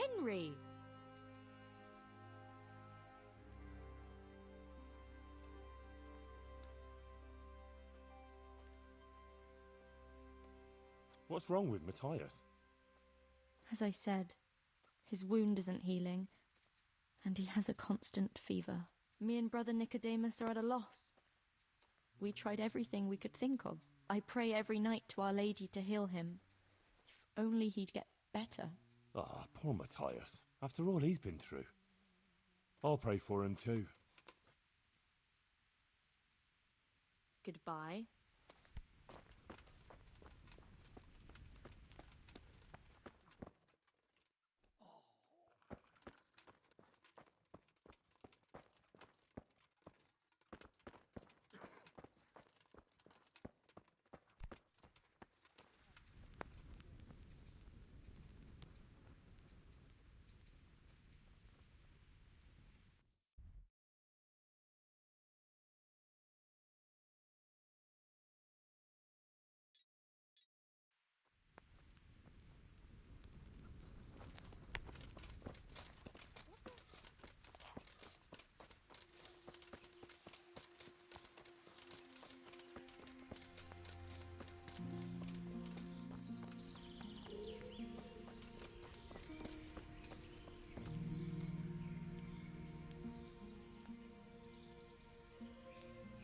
Henry! What's wrong with Matthias? As I said, his wound isn't healing, and he has a constant fever. Me and Brother Nicodemus are at a loss. We tried everything we could think of. I pray every night to Our Lady to heal him. If only he'd get better. Ah, poor Matthias. After all he's been through. I'll pray for him too. Goodbye.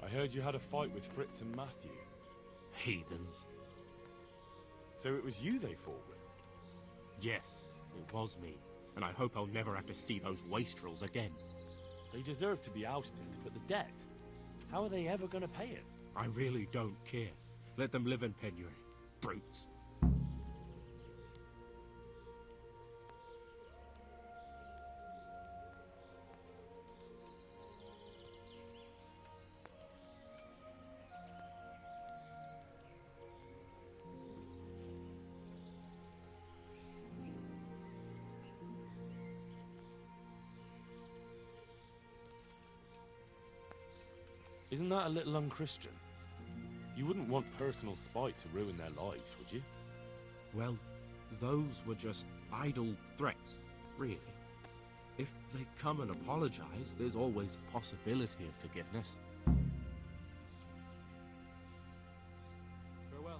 I heard you had a fight with Fritz and Matthew. Heathens. So it was you they fought with? Yes, it was me. And I hope I'll never have to see those wastrels again. They deserve to be ousted, but the debt? How are they ever going to pay it? I really don't care. Let them live in penury. Brutes. Isn't that a little unchristian? You wouldn't want personal spite to ruin their lives, would you? Well, those were just idle threats, really. If they come and apologize, there's always a possibility of forgiveness. Farewell.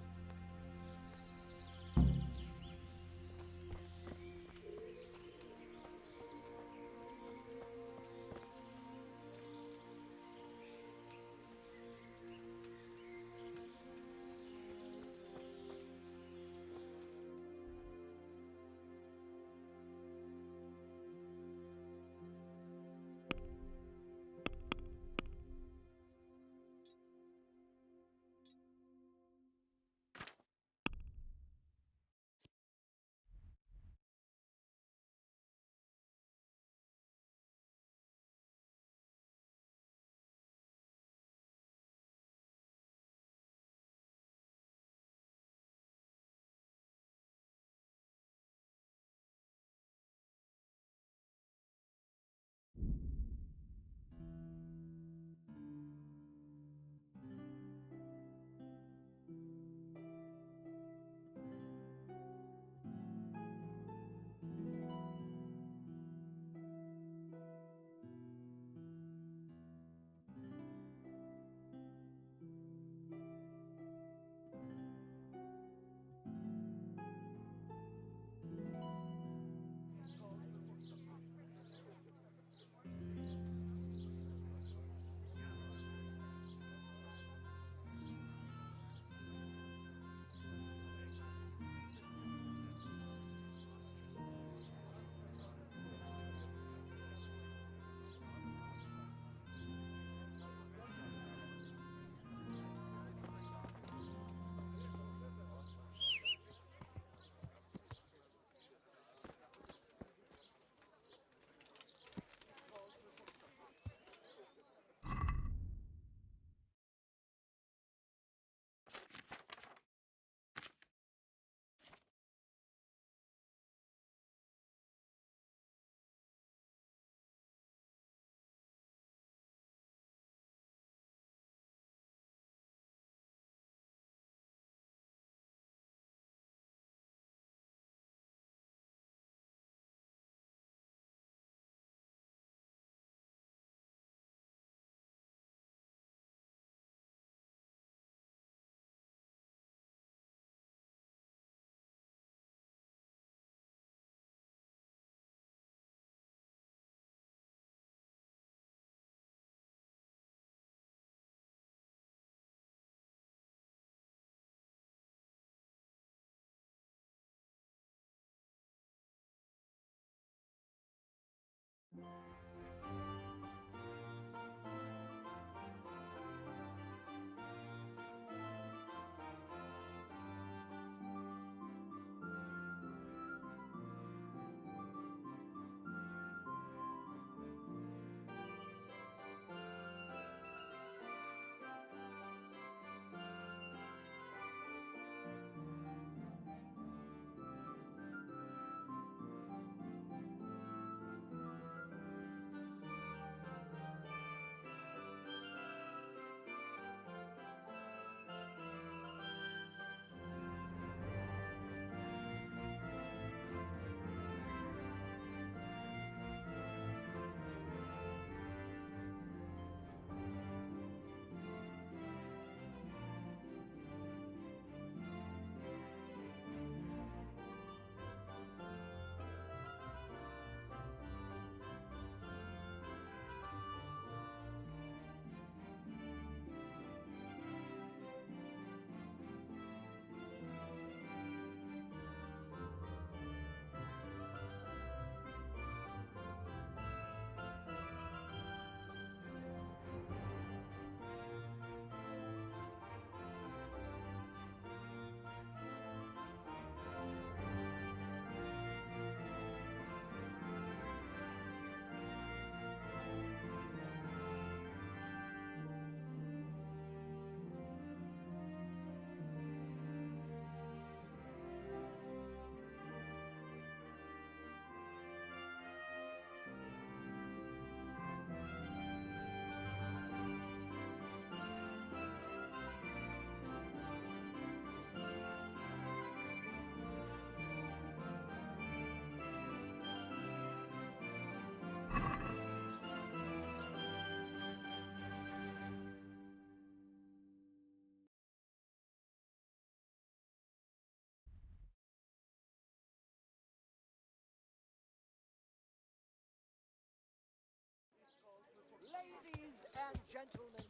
Ladies and gentlemen,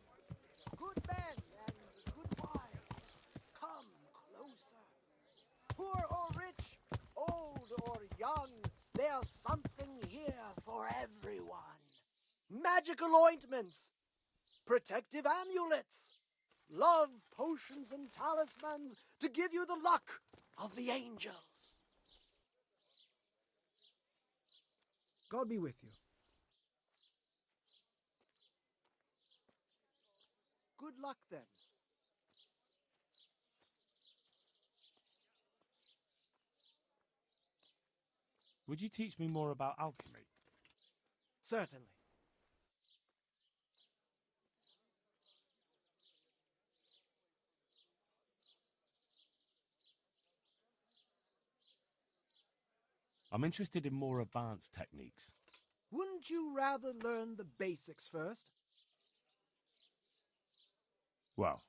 good men and good wives, come closer. Poor or rich, old or young, there's something here for everyone. Magical ointments, protective amulets, love potions and talismans to give you the luck of the angels. God be with you. Good luck then. Would you teach me more about alchemy? Certainly. I'm interested in more advanced techniques. Wouldn't you rather learn the basics first? Well,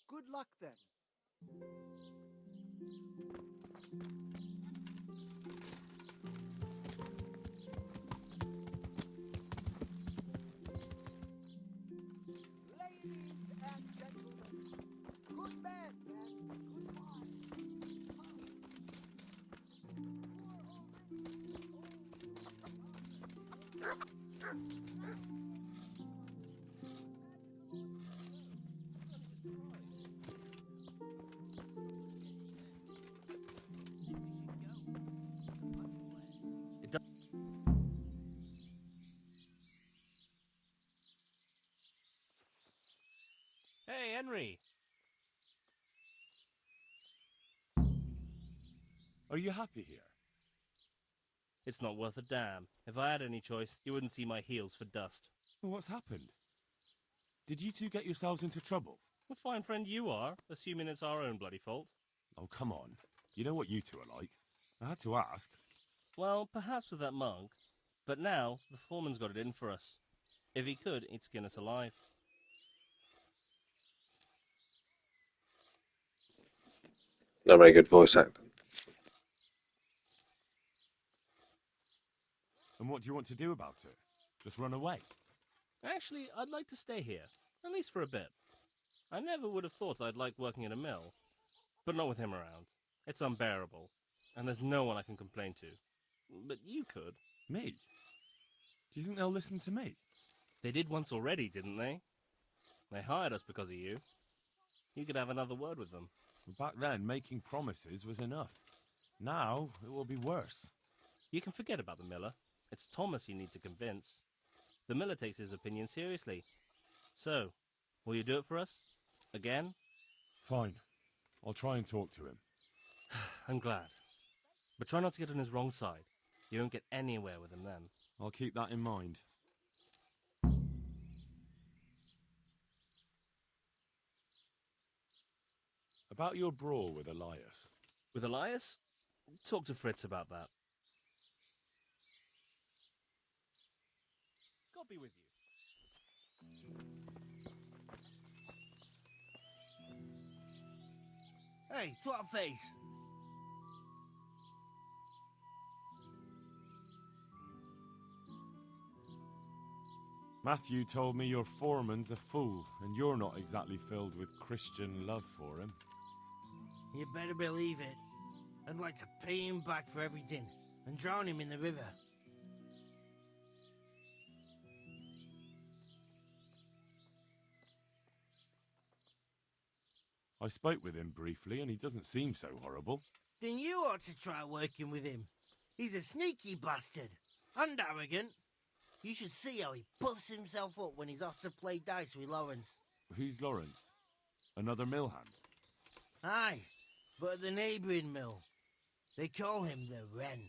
Good luck then. Ladies and gentlemen, good men and good wives, it does. Hey, Henry. Are you happy here? It's not worth a damn. If I had any choice, you wouldn't see my heels for dust. Well, what's happened? Did you two get yourselves into trouble? A fine friend you are, assuming it's our own bloody fault. Oh, come on. You know what you two are like. I had to ask. Well, perhaps with that monk. But now, the foreman's got it in for us. If he could, he'd skin us alive. Not very good voice acting. And what do you want to do about it? Just run away? Actually, I'd like to stay here. At least for a bit. I never would have thought I'd like working in a mill. But not with him around. It's unbearable. And there's no one I can complain to. but you could. Me? Do you think they'll listen to me? They did once already, didn't they? They hired us because of you. You could have another word with them. Back then, making promises was enough. Now, it will be worse. You can forget about the miller. It's Thomas you need to convince. The miller takes his opinion seriously. So, will you do it for us? Again? Fine. I'll try and talk to him. I'm glad. But try not to get on his wrong side. You won't get anywhere with him then. I'll keep that in mind. About your brawl with Elias. With Elias? Talk to Fritz about that. God be with you. Hey, twat face. Matthew told me your foreman's a fool, and you're not exactly filled with Christian love for him. You better believe it. I'd like to pay him back for everything and drown him in the river. I spoke with him briefly, and he doesn't seem so horrible. Then you ought to try working with him. He's a sneaky bastard. And arrogant. You should see how he puffs himself up when he's off to play dice with Lawrence. Who's Lawrence? Another mill hand? Aye, but at the neighbouring mill. They call him the Wren.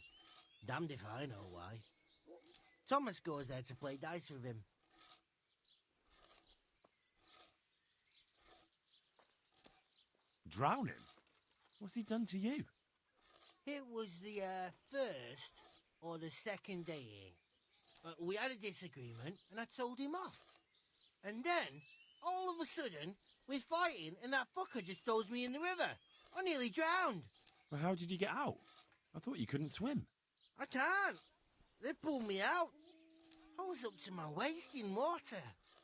Damned if I know why. Thomas goes there to play dice with him. Drown him? What's he done to you? It was the first or the second day here. We had a disagreement and I told him off. And then, all of a sudden, we're fighting and that fucker just throws me in the river. I nearly drowned. Well, how did you get out? I thought you couldn't swim. I can't. They pulled me out. I was up to my waist in water.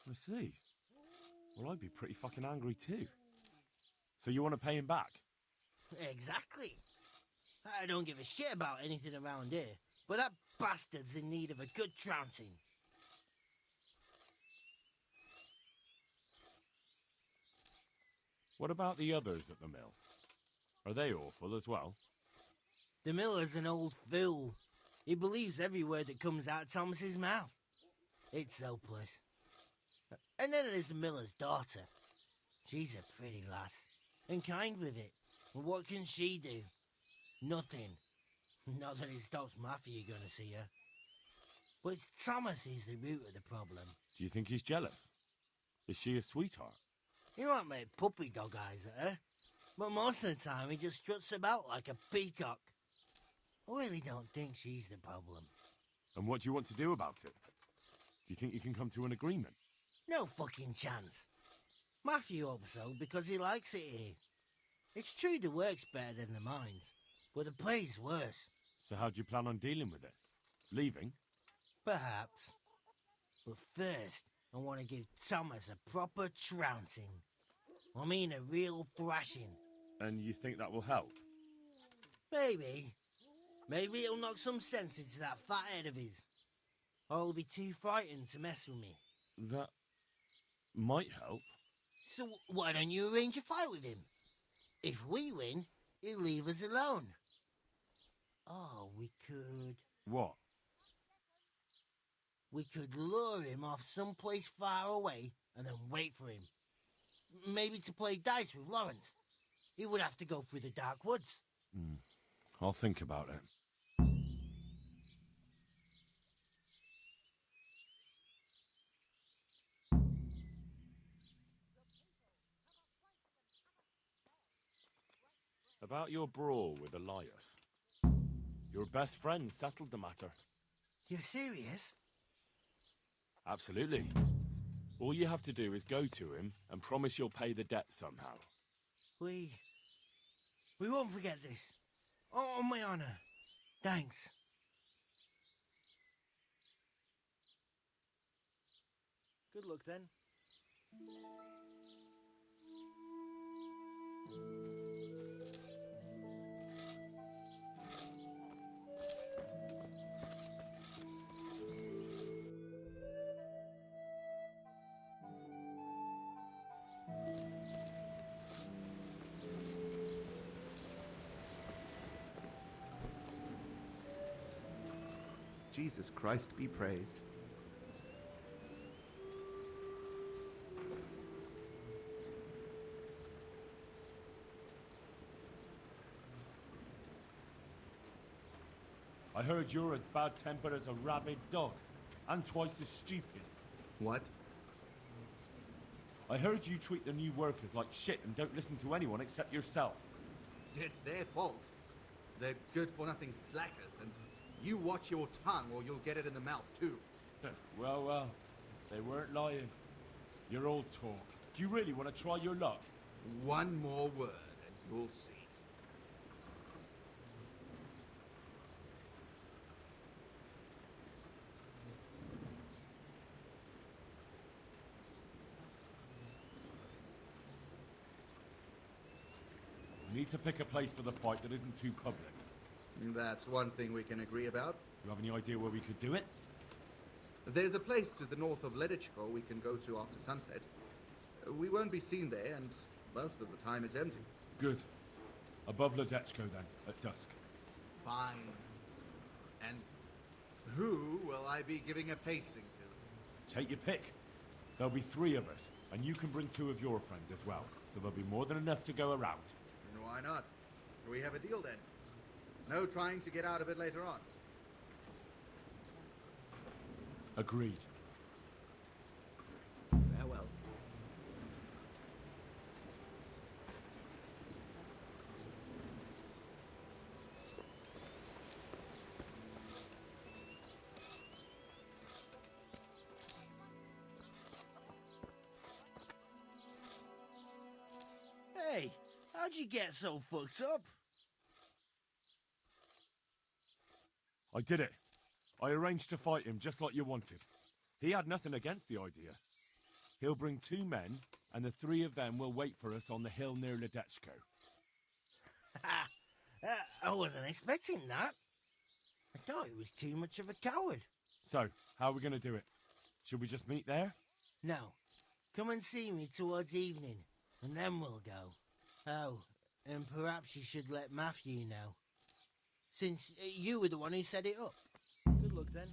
I see. Well, I'd be pretty fucking angry too. So you want to pay him back? Exactly. I don't give a shit about anything around here, but that bastard's in need of a good trouncing. What about the others at the mill? Are they awful as well? The miller's an old fool. He believes every word that comes out of Thomas's mouth. It's hopeless. And then there's the miller's daughter. She's a pretty lass, and kind with it. And what can she do? Nothing. Not that it stops Matthew going to see her. But Thomas is the root of the problem. Do you think he's jealous? Is she a sweetheart? He might make puppy dog eyes at her, but most of the time he just struts about like a peacock. I really don't think she's the problem. And what do you want to do about it? Do you think you can come to an agreement? No fucking chance. Matthew hopes so because he likes it here. It's true the work's better than the mines, but the pay's worse. So how do you plan on dealing with it? Leaving? Perhaps. But first, I want to give Thomas a proper trouncing. I mean a real thrashing. And you think that will help? Maybe. Maybe it'll knock some sense into that fat head of his. Or he'll be too frightened to mess with me. That might help. So why don't you arrange a fight with him? If we win, he'll leave us alone. Oh, we could... What? We could lure him off someplace far away and then wait for him. Maybe to play dice with Lawrence. He would have to go through the dark woods. I'll think about it. About your brawl with Elias. Your best friend settled the matter. You're serious? Absolutely. All you have to do is go to him and promise you'll pay the debt somehow. We won't forget this. On my honor. Thanks. Good luck then. Jesus Christ be praised. I heard you're as bad-tempered as a rabid dog, and twice as stupid. What? I heard you treat the new workers like shit and don't listen to anyone except yourself. It's their fault. They're good-for-nothing slackers, and you watch your tongue or you'll get it in the mouth, too. Well, they weren't lying. You're all talk. Do you really want to try your luck? One more word, and you'll see. We need to pick a place for the fight that isn't too public. That's one thing we can agree about. You have any idea where we could do it? There's a place to the north of Leditchko we can go to after sunset. We won't be seen there, and most of the time it's empty. Good. Above Ledetchko, then, at dusk. Fine. And who will I be giving a pasting to? Take your pick. There'll be 3 of us, and you can bring 2 of your friends as well, so there'll be more than enough to go around. Why not? We have a deal then. No trying to get out of it later on. Agreed. Farewell. Hey, how'd you get so fucked up? I did it. I arranged to fight him just like you wanted. He had nothing against the idea. He'll bring 2 men, and the 3 of them will wait for us on the hill near Ledetchko. I wasn't expecting that. I thought he was too much of a coward. So, how are we going to do it? Should we just meet there? No, come and see me towards evening, and then we'll go. Oh, and perhaps you should let Matthew know, since you were the one who set it up. Good luck then.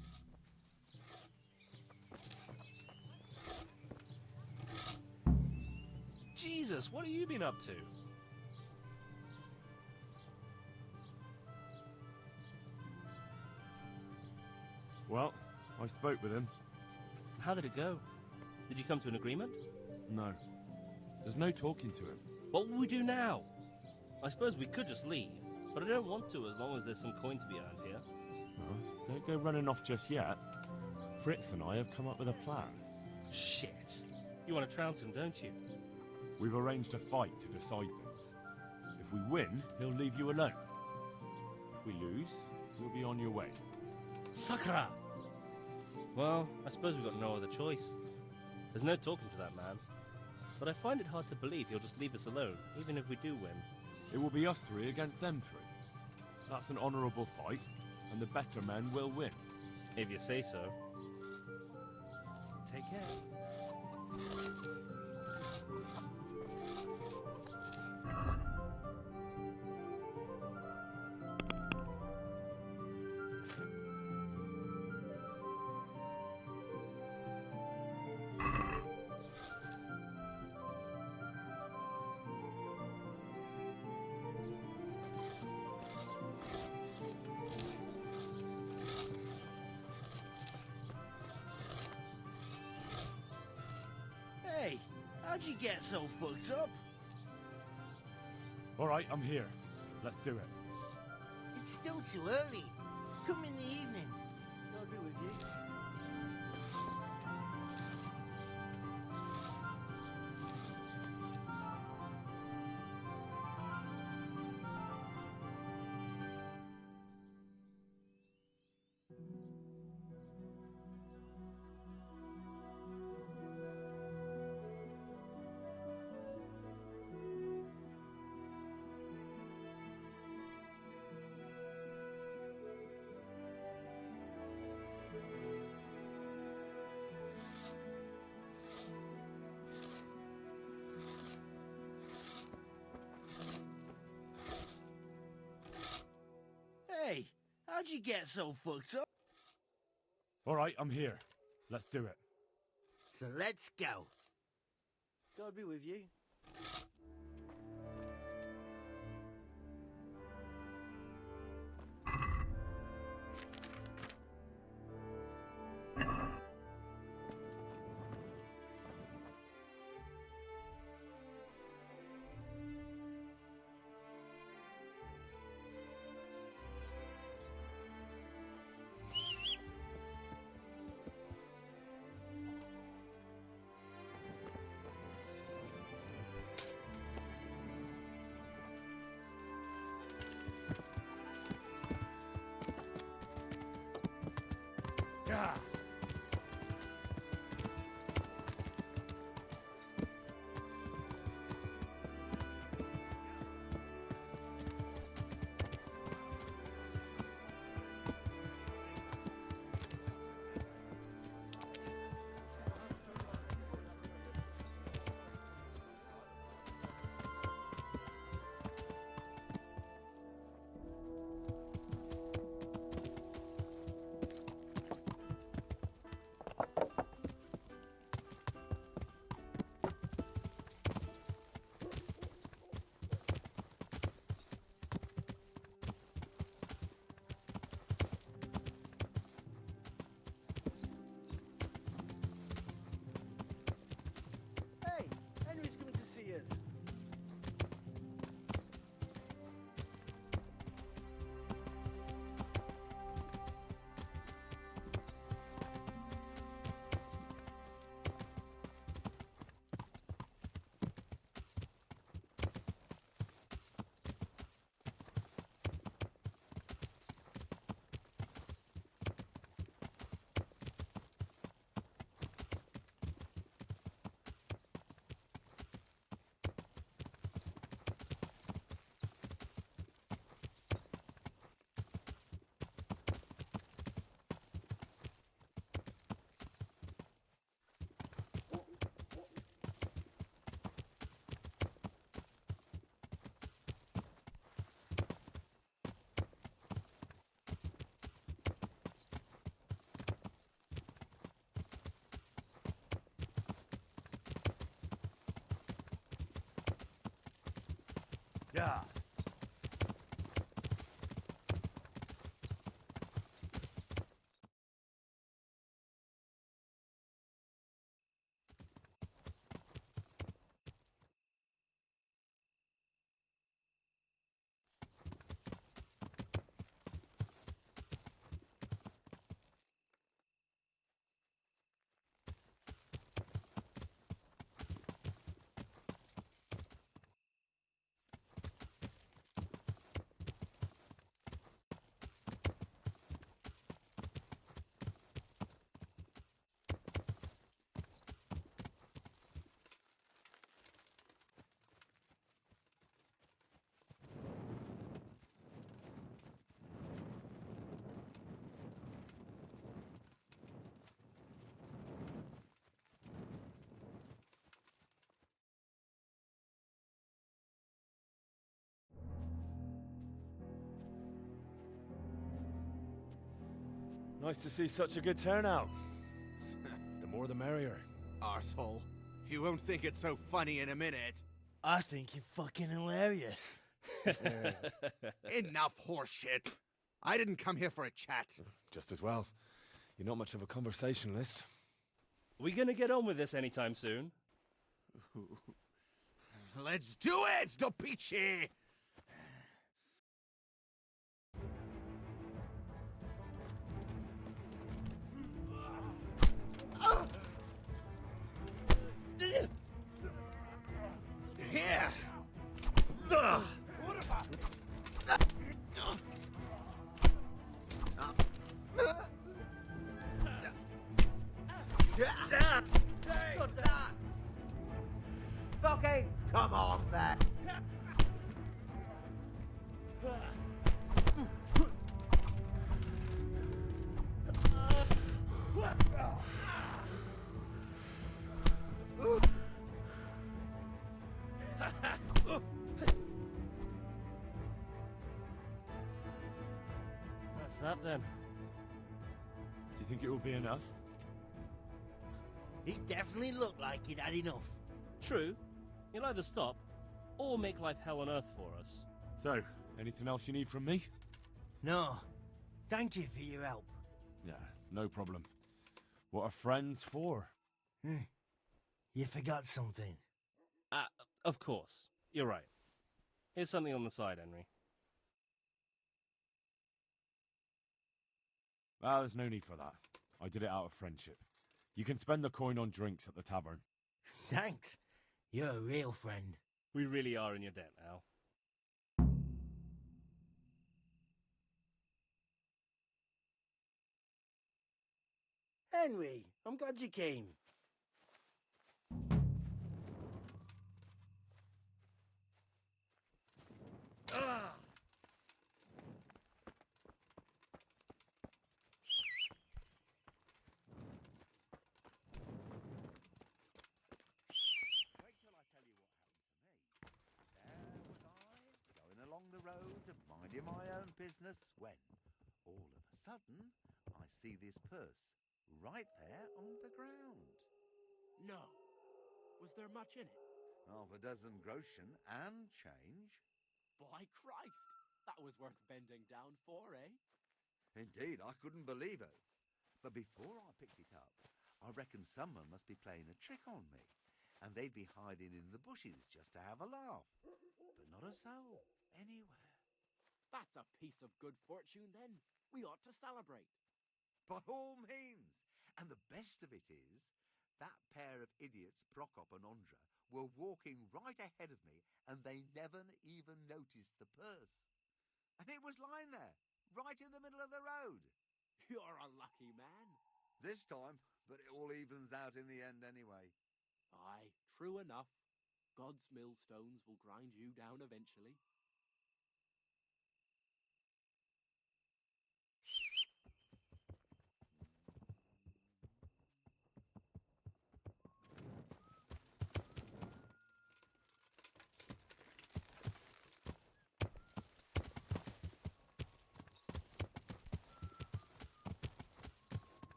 Jesus, what have you been up to? Well, I spoke with him. How did it go? Did you come to an agreement? No. There's no talking to him. What will we do now? I suppose we could just leave, but I don't want to as long as there's some coin to be earned here. Well, don't go running off just yet. Fritz and I have come up with a plan. Shit. You want to trounce him, don't you? We've arranged a fight to decide things. If we win, he'll leave you alone. If we lose, you'll be on your way. Sakra! Well, I suppose we've got no other choice. There's no talking to that man. But I find it hard to believe he'll just leave us alone, even if we do win. It will be us 3 against them 3. That's an honourable fight, and the better men will win. If you say so. Take care. Hey, how'd you get so fucked up? All right, I'm here. Let's do it. It's still too early. Come in the evening. I'll be with you. Hey, how'd you get so fucked up? All right, I'm here. Let's do it. So let's go. God be with you. Yeah. Hey, Henry's coming to see us. Yeah. Nice to see such a good turnout. The more the merrier. Arsehole. You won't think it's so funny in a minute. I think you're fucking hilarious. Enough horseshit. I didn't come here for a chat. Just as well. You're not much of a conversationalist. Are we gonna get on with this anytime soon? Let's do it, Dopici! Here! Fucking come on, then. That's that then. Do you think it will be enough? He definitely looked like he'd had enough. True. He'll either stop or make life hell on earth for us. So, anything else you need from me? No. Thank you for your help. Yeah, no problem. What are friends for? You forgot something. Of course. You're right. Here's something on the side, Henry. Ah, there's no need for that. I did it out of friendship. You can spend the coin on drinks at the tavern. Thanks. You're a real friend. We really are in your debt now. Henry, I'm glad you came. Ah! Wait till I tell you what happened to me. There was I, going along the road, minding my own business, when, all of a sudden, I see this purse right there on the ground. No. Was there much in it? Half a dozen groschen and change. By Christ! That was worth bending down for, eh? Indeed, I couldn't believe it. But before I picked it up, I reckoned someone must be playing a trick on me, and they'd be hiding in the bushes just to have a laugh. But not a soul, anywhere. That's a piece of good fortune, then. We ought to celebrate. By all means. And the best of it is, that pair of idiots, Prokop and Ondra, were walking right ahead of me, and they never even noticed the purse. And it was lying there, right in the middle of the road. You're a lucky man. This time, but it all evens out in the end anyway. Aye, true enough. God's millstones will grind you down eventually.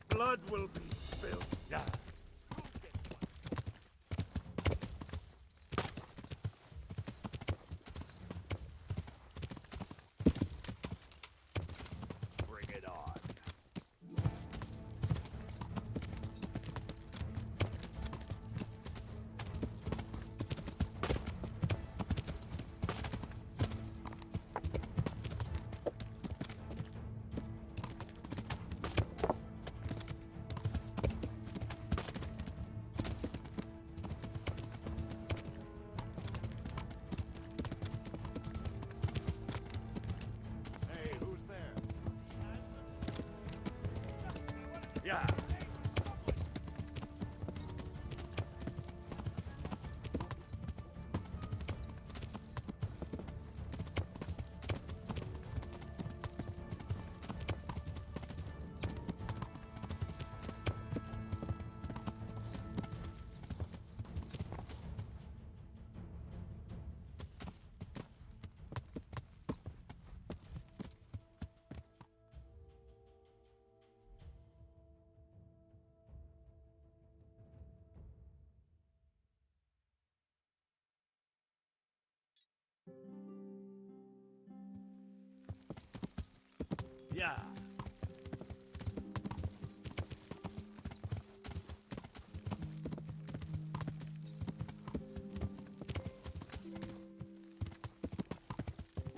Blood will be spilled. Yeah. Bring it on.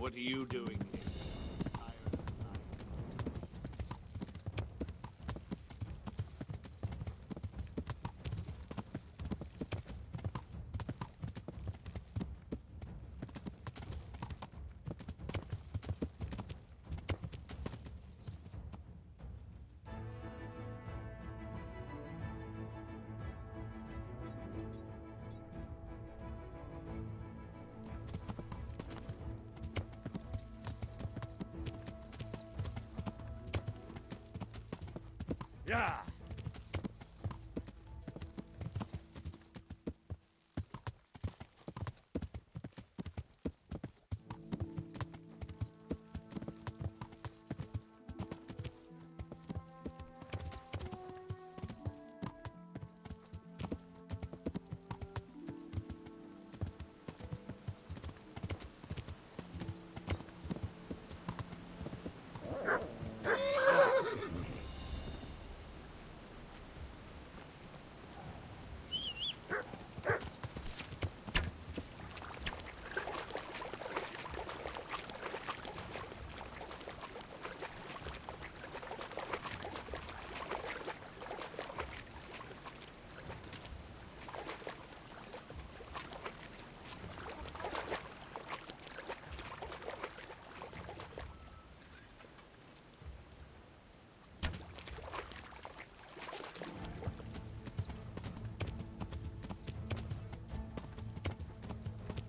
What are you doing here? Yeah.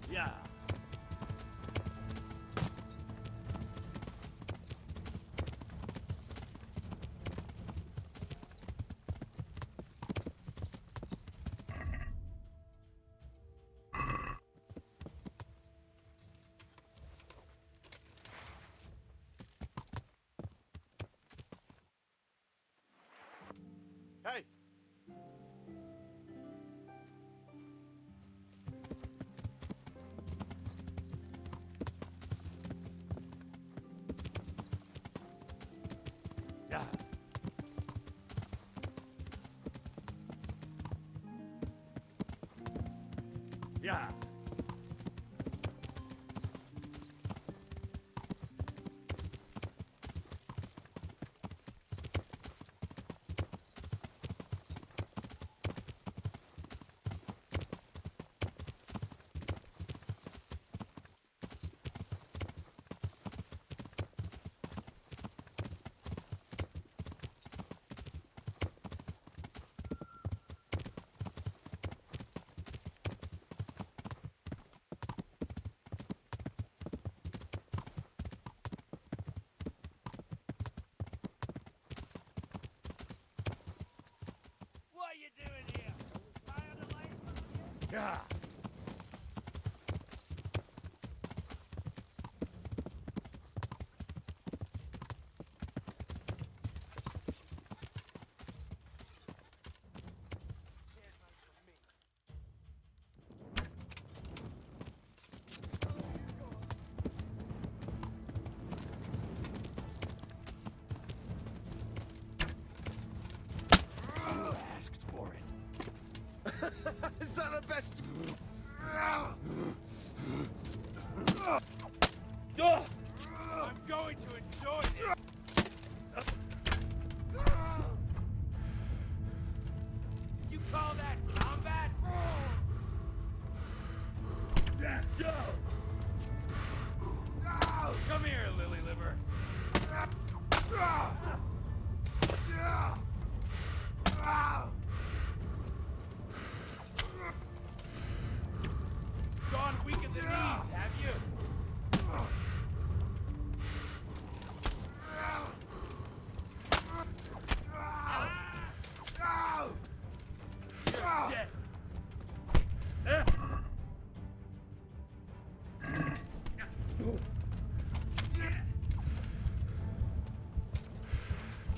Yeah. Hey. Yeah. Yeah. What are you doing here? Tired of life? Yeah. Asked for it. Is that the best? I'm going to enjoy this. You call that combat? Come here, lily liver. Gone weak at the knees, have you? You're dead.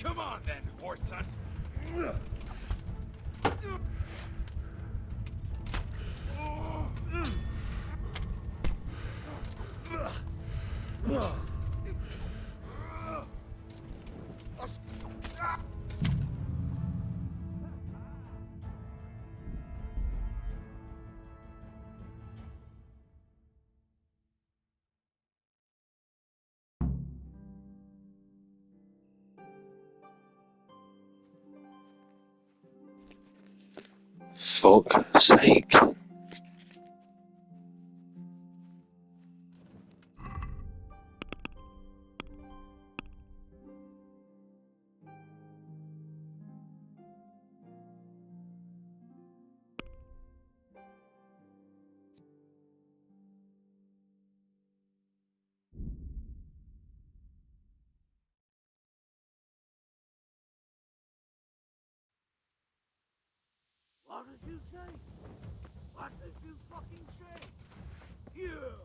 Come on then, horse son. Fuck's sake. What did you say? What did you fucking say? You!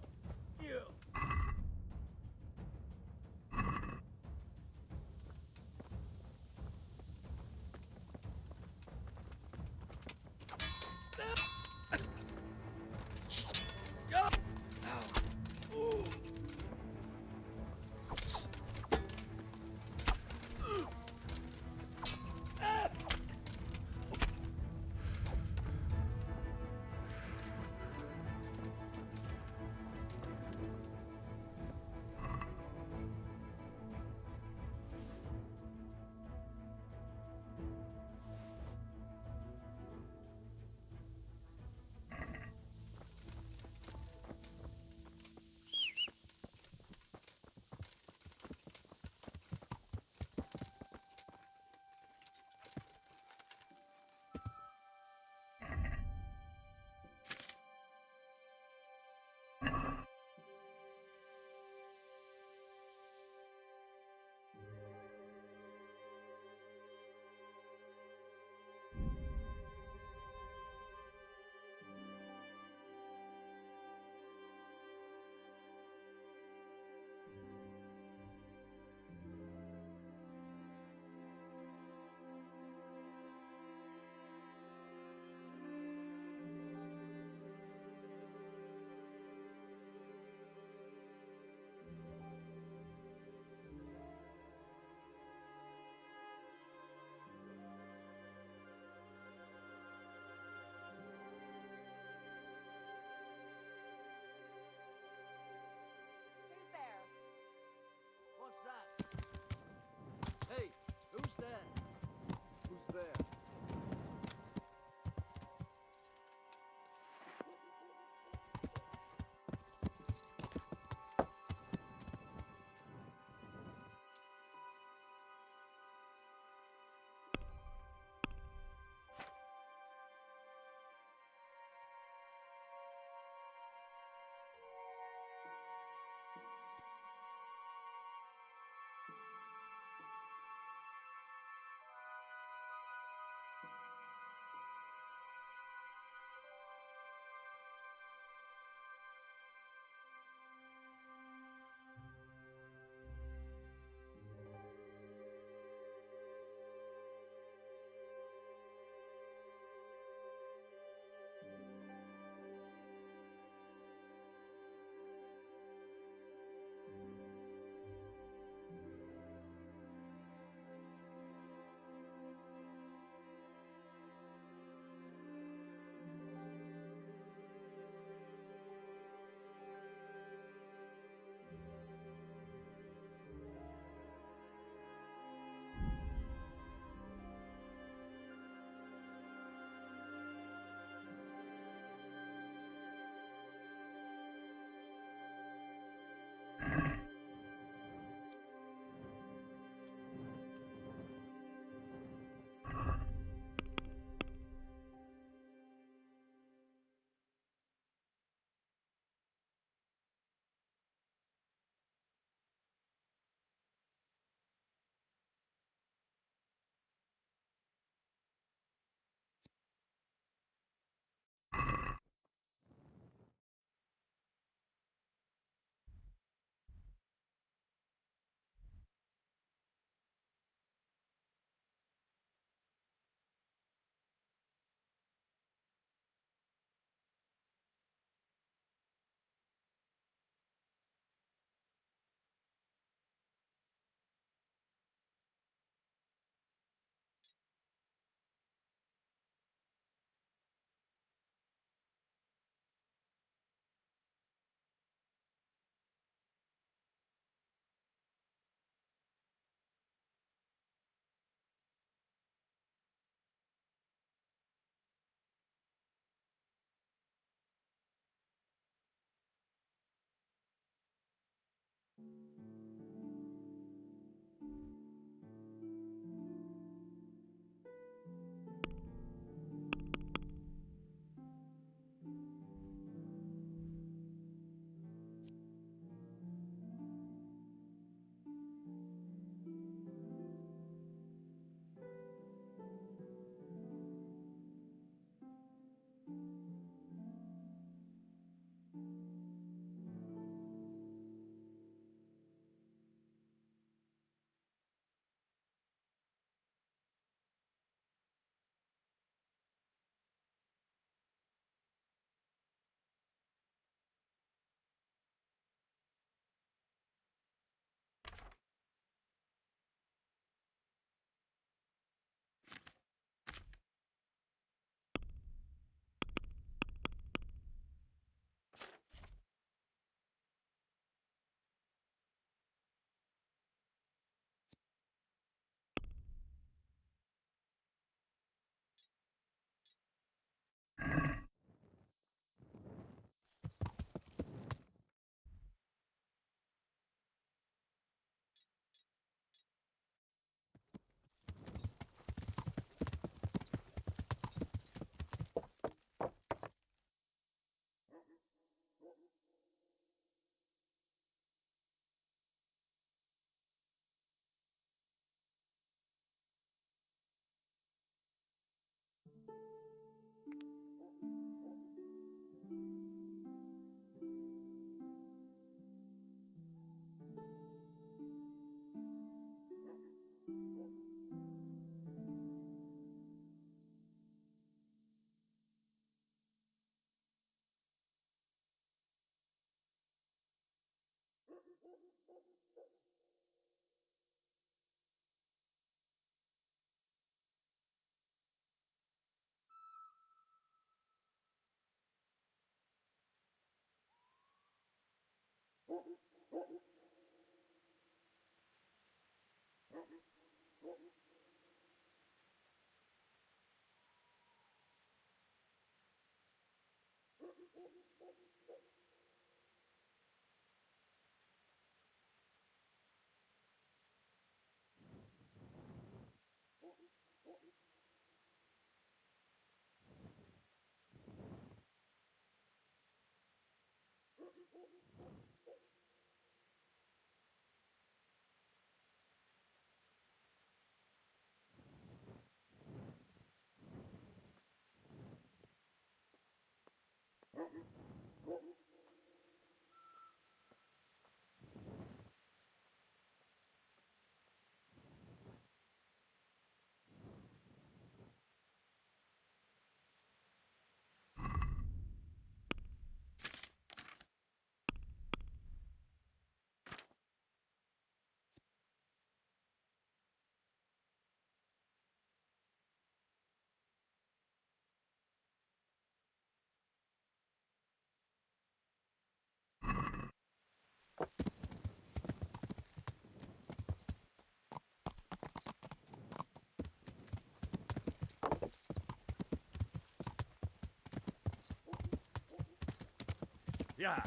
Yeah.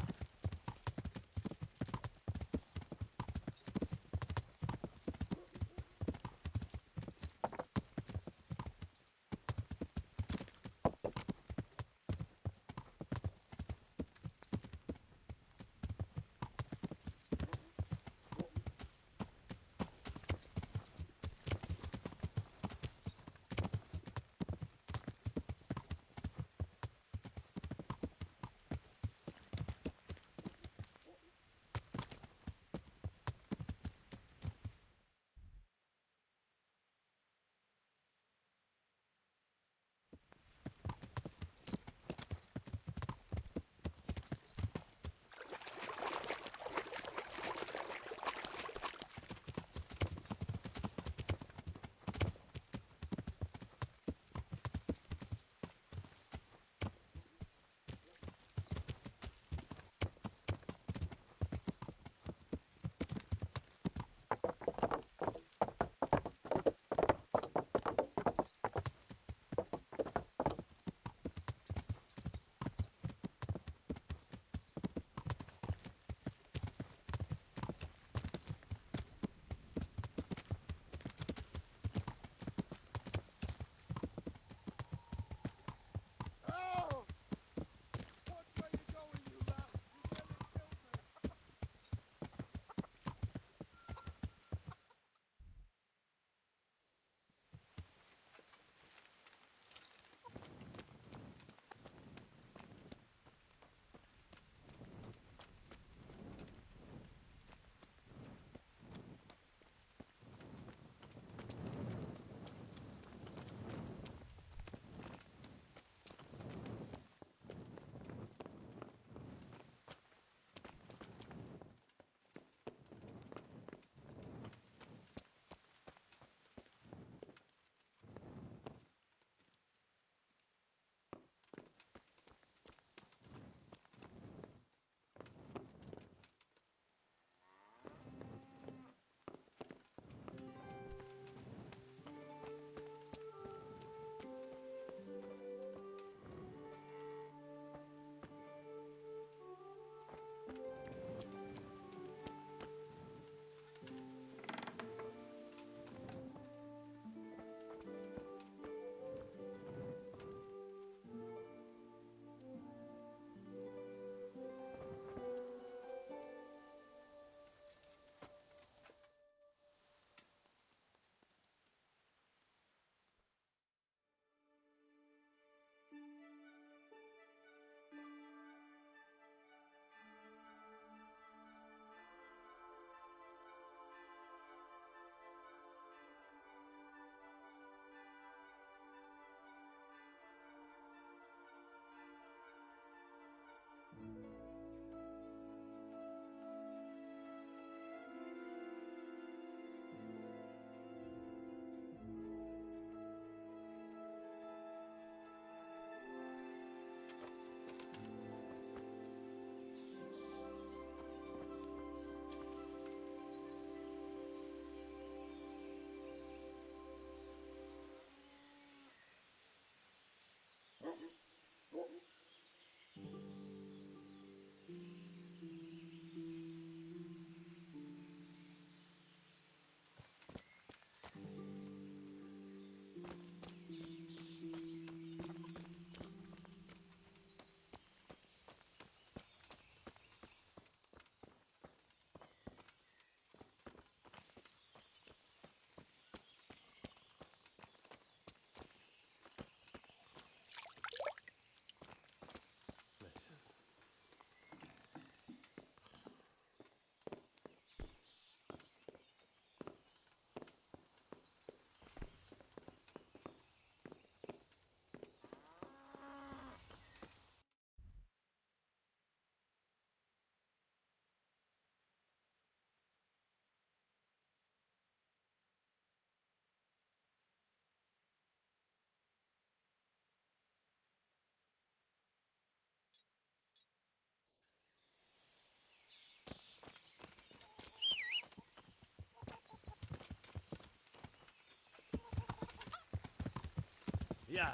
Yeah.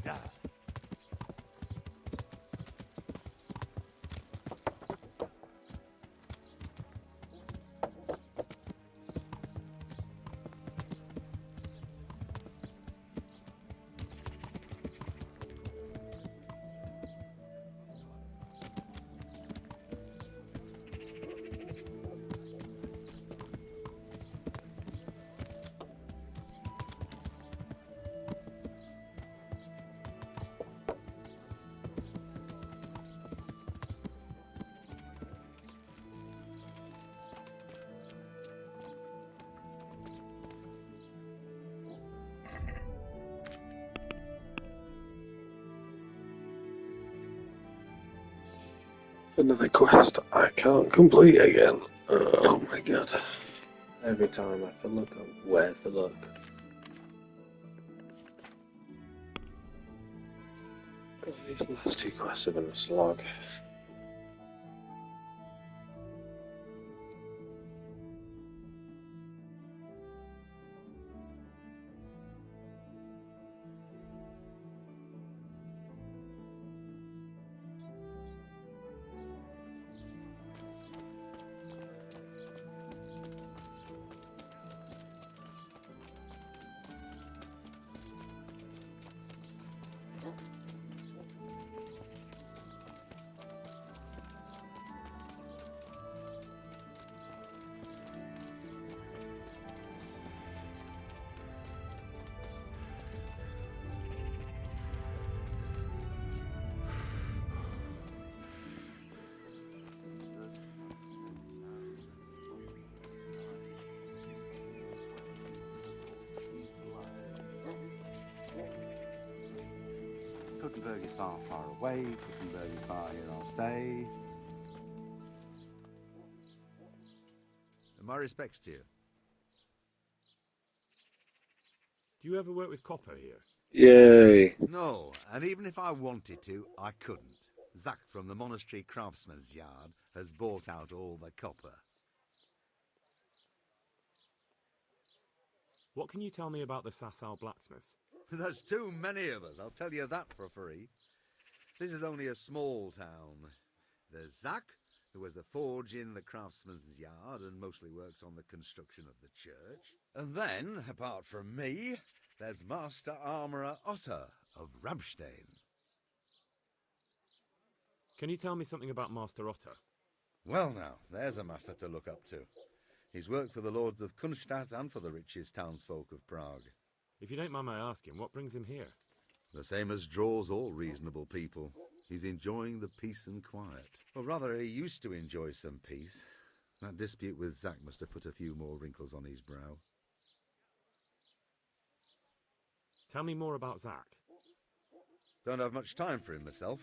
Yeah. Another quest I can't complete again. Oh my god. Every time I have to look up where to look. These last two quests have been a slog. Kuttenberg is far, far away. Kuttenberg is far, here I'll stay. My respects to you. Do you ever work with copper here? Yay! No, and even if I wanted to, I couldn't. Zach from the monastery craftsman's yard has bought out all the copper. What can you tell me about the Sasau blacksmiths? There's too many of us, I'll tell you that for free. This is only a small town. There's Zach, who has a forge in the craftsman's yard and mostly works on the construction of the church. And then, apart from me, there's Master Armourer Otter of Ramstein. Can you tell me something about Master Otter? Well now, there's a master to look up to. He's worked for the lords of Kunstadt and for the richest townsfolk of Prague. If you don't mind my asking, what brings him here? The same as draws all reasonable people. He's enjoying the peace and quiet. Or rather, he used to enjoy some peace. That dispute with Zach must have put a few more wrinkles on his brow. Tell me more about Zach. Don't have much time for him myself.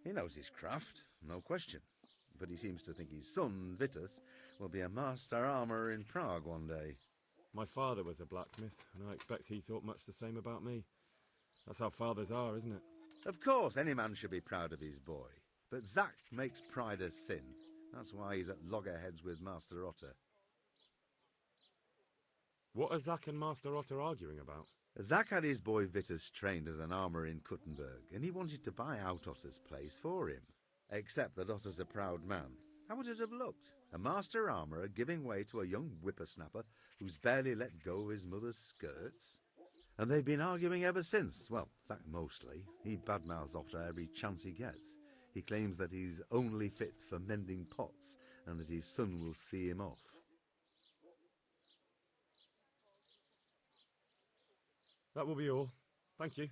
He knows his craft, no question. But he seems to think his son, Vitus, will be a master armourer in Prague one day. My father was a blacksmith, and I expect he thought much the same about me. That's how fathers are, isn't it? Of course, any man should be proud of his boy. But Zach makes pride a sin. That's why he's at loggerheads with Master Otter. What are Zach and Master Otter arguing about? Zach had his boy Vitus trained as an armourer in Kuttenberg, and he wanted to buy out Otter's place for him. Except that Otter's a proud man. How would it have looked? A master armourer giving way to a young whippersnapper who's barely let go of his mother's skirts? And they've been arguing ever since. Well, Zach mostly. He badmouths Otter every chance he gets. He claims that he's only fit for mending pots and that his son will see him off. That will be all. Thank you.